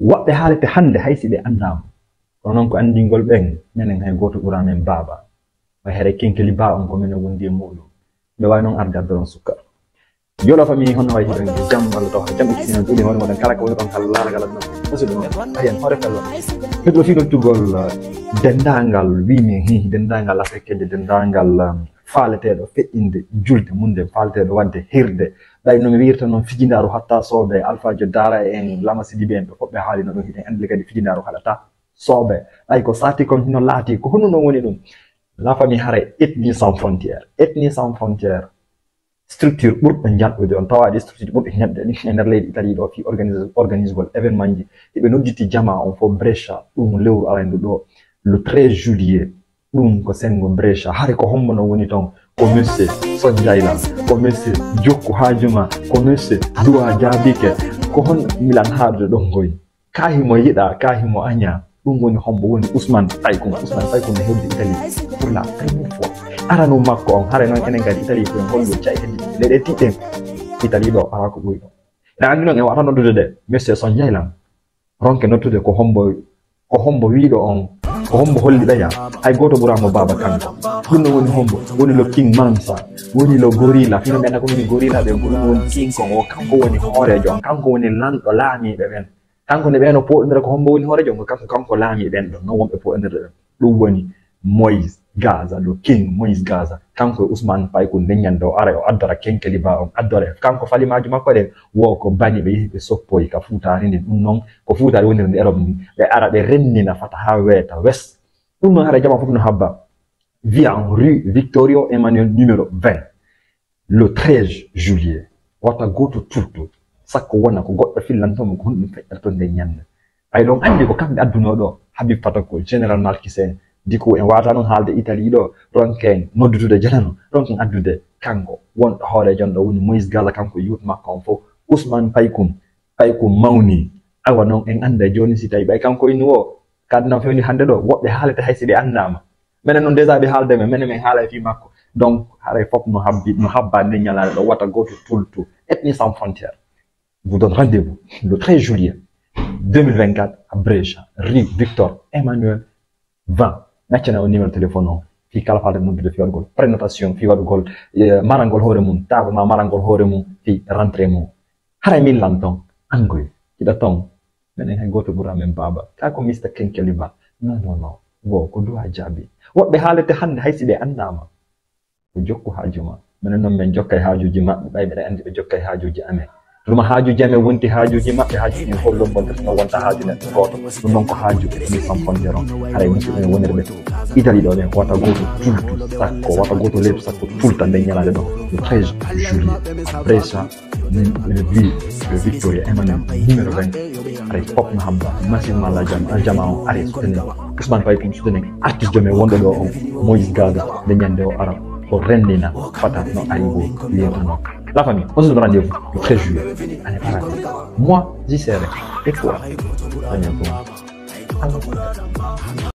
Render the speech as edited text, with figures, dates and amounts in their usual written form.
woɓɓe haalete hannde haysi ɓe anndaama kono noon ko anndingol ɓen minen hay gooto ɓuraa men baaba way here kenkeli baa on ko minen wondi e muɗum ɓe wawi noon arde addoron sukka yola fami hono way hiɗon jam walla taw jam ittinen ɗuɗi hoore moɗon kala ko woni ɗon kala laaragal aduna musidɗo men ayen hoore fello heɗo fiɗoltugol dendagal wimin hi dendagal affectede dendagal faaleteɗo feƴƴinde julde munde faaleteɗo wadde hirde ɗay no mi wirta noon fijindaru hatta soobe alphajo dara en lama sidiɓe en ɓe foɓɓe haalino ɗon hiɗen andi kadi fijindaru haɗata soobe ɗay ko sati kon hino laati ko hono non woni ɗum la famille hare ethnie sans frontière structure ɓurɗo jalɗude on tawaɗi structure ɓurɗo ñedde ɗi e nder leydi Italie ɗo fi organise gol événement ji eɓe nodditi jama on fo Brescia ɗum lewru arandu ɗo le 13 juillet ɗum ko sengo Brescia hare ko hombo no woni ton ko monsieur Sonjayla ko monsieur Jokku Hajuma ko monsieur Duwa Jabike ko hon milan haadude ɗon goy kahimo yiɗa kahimo aña ɗum woni hombo woni Ousmane Paykun ne hewde Italie pour la première fois arano makko on hare noon enen kadi Italie ko en hollo caytedi leɗe tiɗɗen Italie ɗo ala ko ɓuri ɗo e andi noon en wata noddude de monsieur Sonjayla ronke nottude ko hombo wiiɗo on ko hombo holli ɓeya hay goto ɓuramo baba kanko ɗum ɗo woni hombo woni lo king mansa woni lo gorilla fino ɓenna ko woni gorilla ɓe ɗum woni king kon o kanko woni hoorejo on kanko woni lanɗo laamiɓe ɓen kanko ne ɓeno poɗodira ko hombo woni hoorejo on kanko laami ɓen ɗon non wonɓe poɗodira ɓen ɗum woni Moïse Gaza le king Moïse Gaza kanko e Ousmane Paykun ndeññande o ara o addora kenkeli ba on addore kanko falimaju makko ɗen wo ko bani ɓe yehi ɓe soppoyi ka fuutari ndi ɗum noon ko fuutari woniri ndi Europe ndi ɓe ara ɓe rennina fata ha weeta west ɗum noon hara jama fof no habba via en rue Victorio Emmanuel numéro 20 le 13 juillet wata goto turto sakko wona ko goɗɗo fillantomo ko honɗum feƴƴata nde ñande ay ɗon andi ko kamɓe adduno ɗo Habib Fatakol général Marquisen diko en wata noon haalde Italie ɗo ronken noddutude janano ronken addude kanko wonɗo hoorejo ɗo woni Moïse Gaza kanko yuut makko on fof Ousmane Paykun mawni awa noon en anda joni si tawi ɓay kanko inni o kadna fewni hande ɗo woɓɓe haalete haysi ɓe annama minen noon déjà ɓe haalde men minen min haala fi makko donc haray fof no habba nde ñalade ɗo wata goto tultu ethnie sans frontière vous donne rendez-vous le 13 juillet 2024 à Brescia rue Victor Emmanuel 20 naccana o numéro téléphone o fi kala falde noddude fi waɗgol prénotation fi waɗgol marangol hoore mum taba ma marangol hoore mum fi rentré mum haray min lan ton angoy kiɗa ton minen hay goto ɓura men baba ka ko Mr Kenkeli Ba non wo ko Duwa Jaabi woɓɓe haalete hannde haysi ɓe annama ko Jokku Hajuma minen noon min jokkay haajuji maɓɓe ɓay ɓeɗa andi ɓe jokkay haajuji amen ɗum haajuji amen wonti haajuji maɓɓe haajuji ɗin hollon bonde no wonta haaju neɗɗo goto ɗum noon ko haaju mi samponde ron haray musidɓe men wonirɓe Italie ɗo ɓen wata goto tultu sakko wata goto leydi sakko tulta nde ñalade ɗo le 13 juillet Brescia le Victoria Emmanuel numéro 20 haray fof no habba massivement la jama on ari soutenir Ousmane Paykun soutenir artiste jomen wonɗo ɗo on Moïse Gaza nde ñande o ara o rendina fata no ari go liyetano la famille, on se donne rendez-vous le 13 juillet. Allez, voilà. Moi, j'y serai. Et toi, à bientôt.